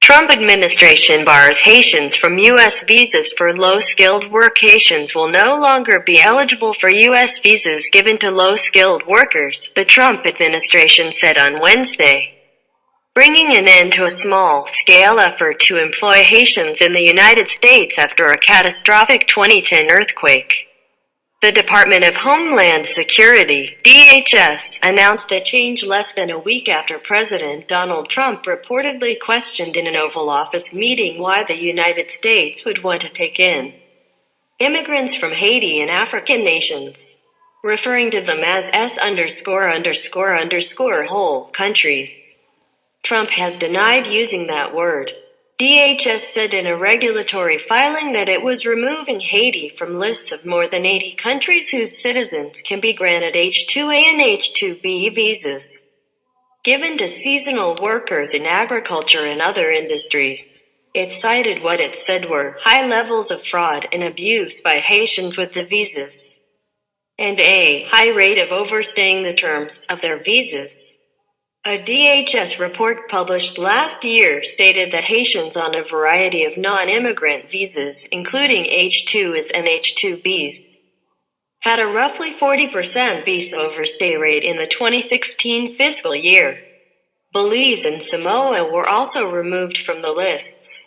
Trump administration bars Haitians from U.S. visas for low-skilled work. Haitians will no longer be eligible for U.S. visas given to low-skilled workers, the Trump administration said on Wednesday, bringing an end to a small-scale effort to employ Haitians in the United States after a catastrophic 2010 earthquake. The Department of Homeland Security, DHS, announced the change less than a week after President Donald Trump reportedly questioned in an Oval Office meeting why the United States would want to take in immigrants from Haiti and African nations, referring to them as whole countries. Trump has denied using that word. DHS said in a regulatory filing that it was removing Haiti from lists of more than 80 countries whose citizens can be granted H-2A and H-2B visas, given to seasonal workers in agriculture and other industries. It cited what it said were high levels of fraud and abuse by Haitians with the visas, and a high rate of overstaying the terms of their visas. A DHS report published last year stated that Haitians on a variety of non-immigrant visas, including H-2s and H-2Bs, had a roughly 40% visa overstay rate in the 2016 fiscal year. Belize and Samoa were also removed from the lists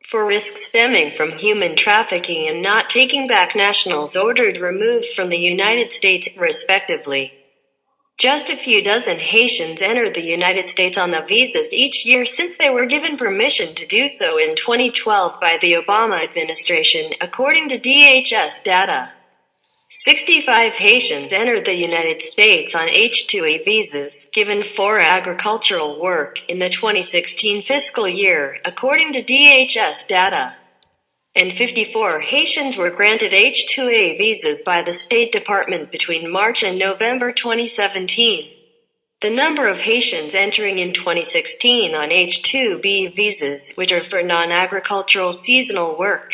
for risks stemming from human trafficking and not taking back nationals ordered removed from the United States, respectively. Just a few dozen Haitians entered the United States on the visas each year since they were given permission to do so in 2012 by the Obama administration, according to DHS data. 65 Haitians entered the United States on H-2A visas, given for agricultural work, in the 2016 fiscal year, according to DHS data. And 54 Haitians were granted H-2A visas by the State Department between March and November 2017. The number of Haitians entering in 2016 on H-2B visas, which are for non-agricultural seasonal work,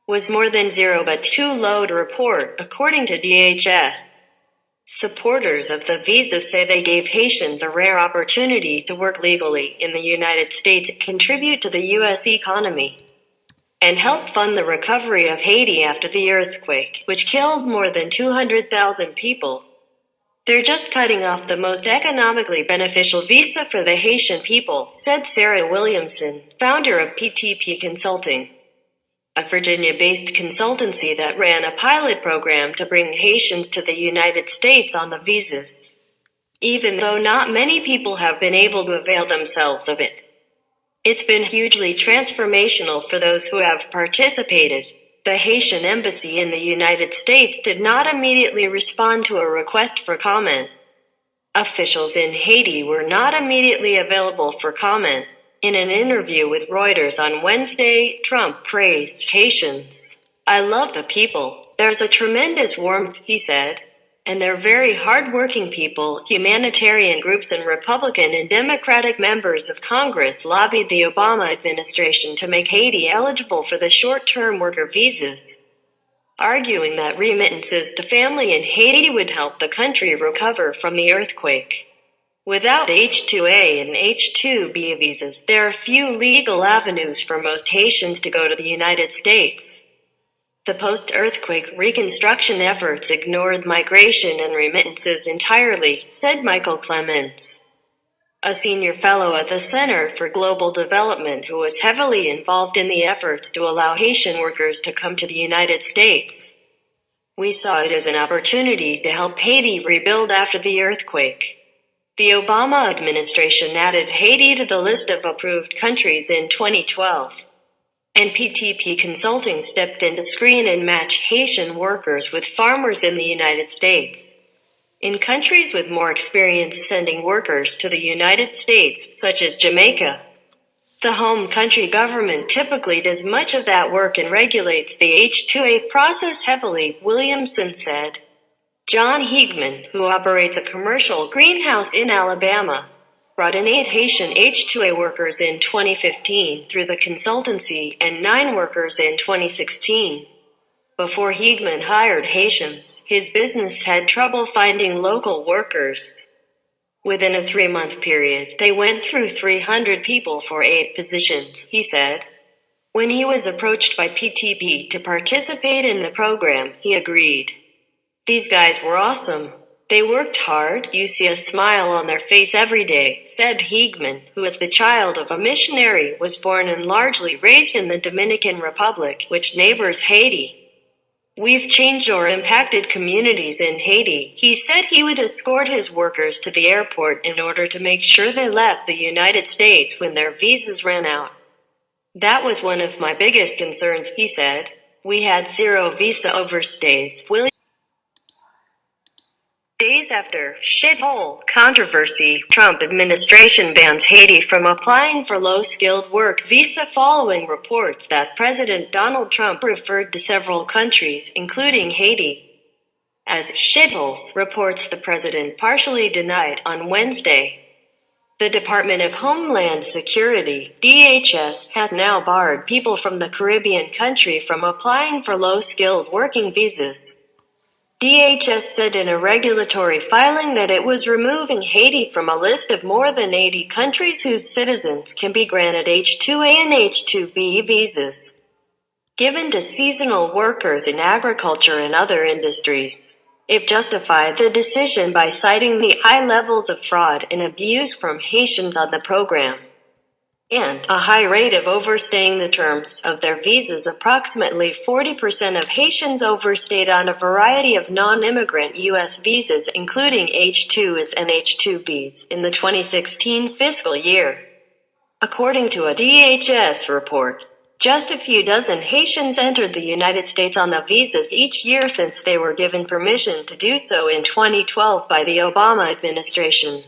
was more than zero but too low to report, according to DHS. Supporters of the visa say they gave Haitians a rare opportunity to work legally in the United States, contribute to the U.S. economy, and help fund the recovery of Haiti after the earthquake, which killed more than 200,000 people. They're just cutting off the most economically beneficial visa for the Haitian people, said Sarah Williamson, founder of PTP Consulting, a Virginia-based consultancy that ran a pilot program to bring Haitians to the United States on the visas, even though not many people have been able to avail themselves of it. It's been hugely transformational for those who have participated. The Haitian embassy in the United States did not immediately respond to a request for comment. Officials in Haiti were not immediately available for comment. In an interview with Reuters on Wednesday, Trump praised Haitians. "I love the people. There's a tremendous warmth," he said. "And they're very hard-working people." Humanitarian groups and Republican and Democratic members of Congress lobbied the Obama administration to make Haiti eligible for the short-term worker visas, arguing that remittances to family in Haiti would help the country recover from the earthquake. Without H-2A and H-2B visas, there are few legal avenues for most Haitians to go to the United States. The post-earthquake reconstruction efforts ignored migration and remittances entirely, said Michael Clements, a senior fellow at the Center for Global Development who was heavily involved in the efforts to allow Haitian workers to come to the United States. "We saw it as an opportunity to help Haiti rebuild after the earthquake." The Obama administration added Haiti to the list of approved countries in 2012. And PTP Consulting stepped in to screen and match Haitian workers with farmers in the United States. In countries with more experience sending workers to the United States, such as Jamaica, the home country government typically does much of that work and regulates the H-2A process heavily, Williamson said. John Hiegman, who operates a commercial greenhouse in Alabama, brought in 8 Haitian H-2A workers in 2015 through the consultancy and 9 workers in 2016. Before Hiegman hired Haitians, his business had trouble finding local workers. Within a 3-month period, they went through 300 people for 8 positions, he said. When he was approached by PTP to participate in the program, he agreed. These guys were awesome. They worked hard, you see a smile on their face every day, said Hiegman, who as the child of a missionary was born and largely raised in the Dominican Republic, which neighbors Haiti. We've changed or impacted communities in Haiti. He said he would escort his workers to the airport in order to make sure they left the United States when their visas ran out. That was one of my biggest concerns, he said. We had 0 visa overstays. Days after shithole controversy, Trump administration bans Haiti from applying for low-skilled work visa following reports that President Donald Trump referred to several countries, including Haiti, as shitholes, reports the president partially denied on Wednesday. The Department of Homeland Security, DHS, has now barred people from the Caribbean country from applying for low-skilled working visas. DHS said in a regulatory filing that it was removing Haiti from a list of more than 80 countries whose citizens can be granted H-2A and H-2B visas, given to seasonal workers in agriculture and other industries. It justified the decision by citing the high levels of fraud and abuse from Haitians on the program, and a high rate of overstaying the terms of their visas. Approximately 40% of Haitians overstayed on a variety of non-immigrant U.S. visas, including H-2As and H-2Bs, in the 2016 fiscal year. According to a DHS report, just a few dozen Haitians entered the United States on the visas each year since they were given permission to do so in 2012 by the Obama administration.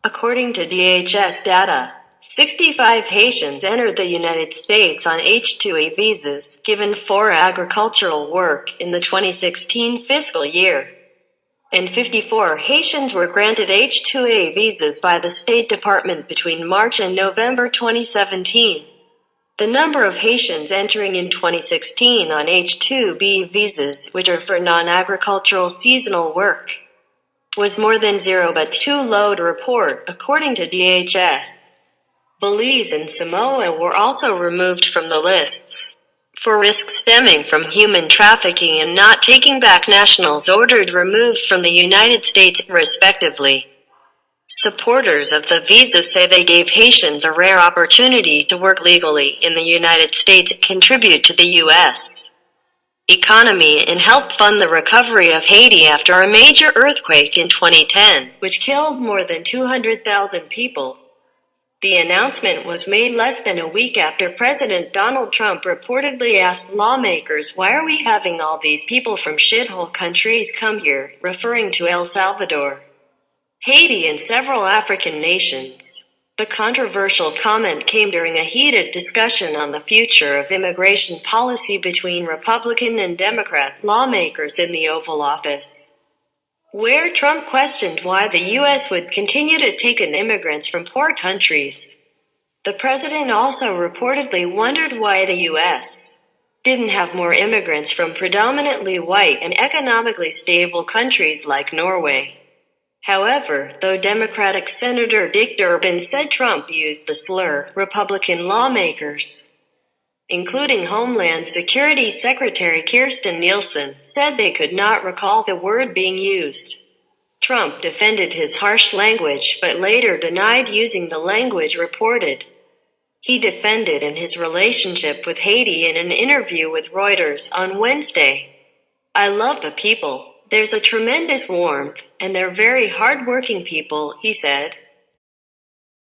According to DHS data, 65 Haitians entered the United States on H-2A visas, given for agricultural work, in the 2016 fiscal year. And 54 Haitians were granted H-2A visas by the State Department between March and November 2017. The number of Haitians entering in 2016 on H-2B visas, which are for non-agricultural seasonal work, was more than 0 but too low to report, according to DHS. Belize and Samoa were also removed from the lists for risks stemming from human trafficking and not taking back nationals ordered removed from the United States, respectively. Supporters of the visa say they gave Haitians a rare opportunity to work legally in the United States, contribute to the U.S. economy, and help fund the recovery of Haiti after a major earthquake in 2010, which killed more than 200,000 people. The announcement was made less than a week after President Donald Trump reportedly asked lawmakers, "Why are we having all these people from shithole countries come here?" referring to El Salvador, Haiti, and several African nations. The controversial comment came during a heated discussion on the future of immigration policy between Republican and Democrat lawmakers in the Oval Office, where Trump questioned why the U.S. would continue to take in immigrants from poor countries. The president also reportedly wondered why the U.S. didn't have more immigrants from predominantly white and economically stable countries like Norway. However, though Democratic Senator Dick Durbin said Trump used the slur, Republican lawmakers, including Homeland Security Secretary Kirstjen Nielsen, said they could not recall the word being used. Trump defended his harsh language but later denied using the language reported. He defended in his relationship with Haiti in an interview with Reuters on Wednesday. "I love the people. There's a tremendous warmth, and they're very hard-working people," he said.